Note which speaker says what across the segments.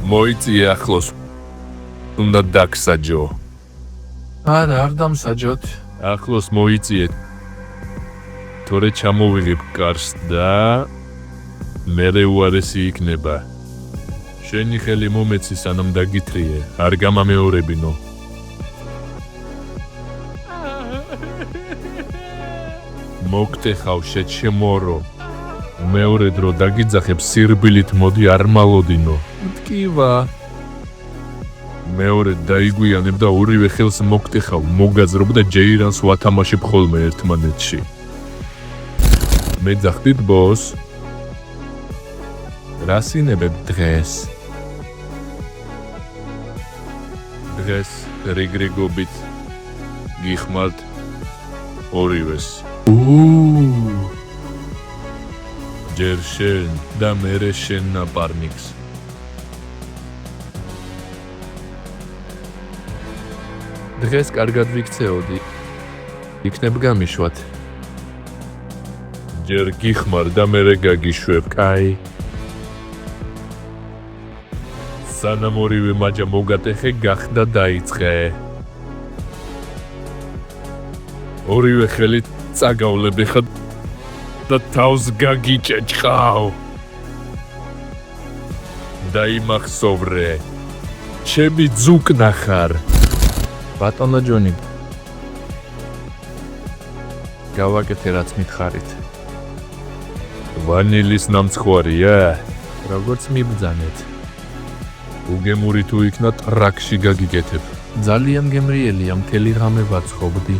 Speaker 1: მოიწია ახლოს. უნდა დაგსაჯო.
Speaker 2: არა, არ დამსაჯოთ.
Speaker 1: ახლოს მოიწიეთ. თორე ჩამოვიღებ კარს და მერე უარესი იქნება. შენი ხელი მომეცი სანამ დაგითრიე, არ გამამეორებინო. მოგტეხავ შეჩემორო. მეორე დრო დაგიძახებ სირბილით მოდი არ მალოდინო.
Speaker 2: მტკივა.
Speaker 1: მეორე დაიგვიანებ და ორივე ხელს მოგტეხავ, მოგაძრობ და ჯეირანს ვათამაშებ ხოლმე ერთმანეთში. მე ძახდით ბოს? რასინებებ დღეს? დღეს რიგრიგობით გიხმართ ორივეს. ჯერ შენ და მერე შენ ნაპარნიკს.
Speaker 2: დღეს კარგად ვიქცეოდი. იქნებ გამიშვათ.
Speaker 1: ჯერ გიხმარ და მერე გაგიშვებ, კაი? სანამ ორივე მაჯა მოგატეხე, გახდა დაიწყე. ორივე ხელით წაგავლებ ეხა და თავს გაგიჭეჭყავ. დაიმახსოვრე. ჩემი ძუკნა ხარ.
Speaker 2: ბატონო ჯონი. გავაკეთე რაც მითხარით.
Speaker 1: ვანილის ნამცხვარია?
Speaker 2: როგორც მიბძანეთ.
Speaker 1: უგემური თუ იქნა ტრაქში გაგიკეთებ.
Speaker 2: ძალიან გემრიელია, მთელი ღამე ვაცხობდი.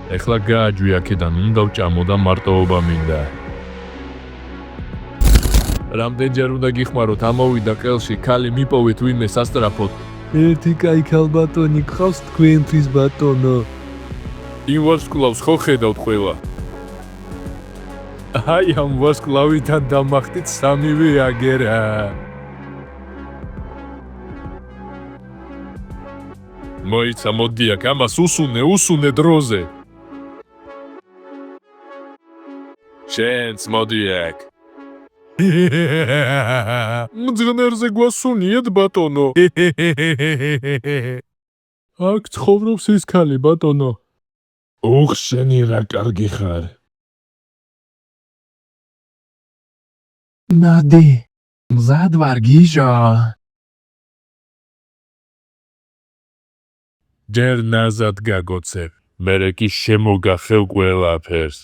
Speaker 1: ეხლა გააჯვი აქედან, უნდა ვჭამო და მარტოობა მინდა. რამდენჯერ უნდა გიხმაროთ, ამოვიდა ყელში, ქალი მიპოვეთ ვინმე სასტრაფოდ.
Speaker 2: ერთი კაი ქალბატონი გყავს თქვენთვის ბატონო.
Speaker 1: იმ ვარსკვლავს ხო ხედავთ ყველა? აი ამ ვარსკვლავითან დამახტით სამივე აგერა. მოიცა მოდი აქ, ამას უსუნე დროზე. შენც მოდი აქ. მძღნერზე გვასუნიეთ ბატონო. აქ ცხოვრობს ის ქალი ბატონო. ოხ შენი რა კარგი ხარ.
Speaker 2: ნადი, მზად ვარ გიჟა.
Speaker 1: ჯერ ნაზად გაგოცებ, მერე კი შემოგახევ ყველაფერს.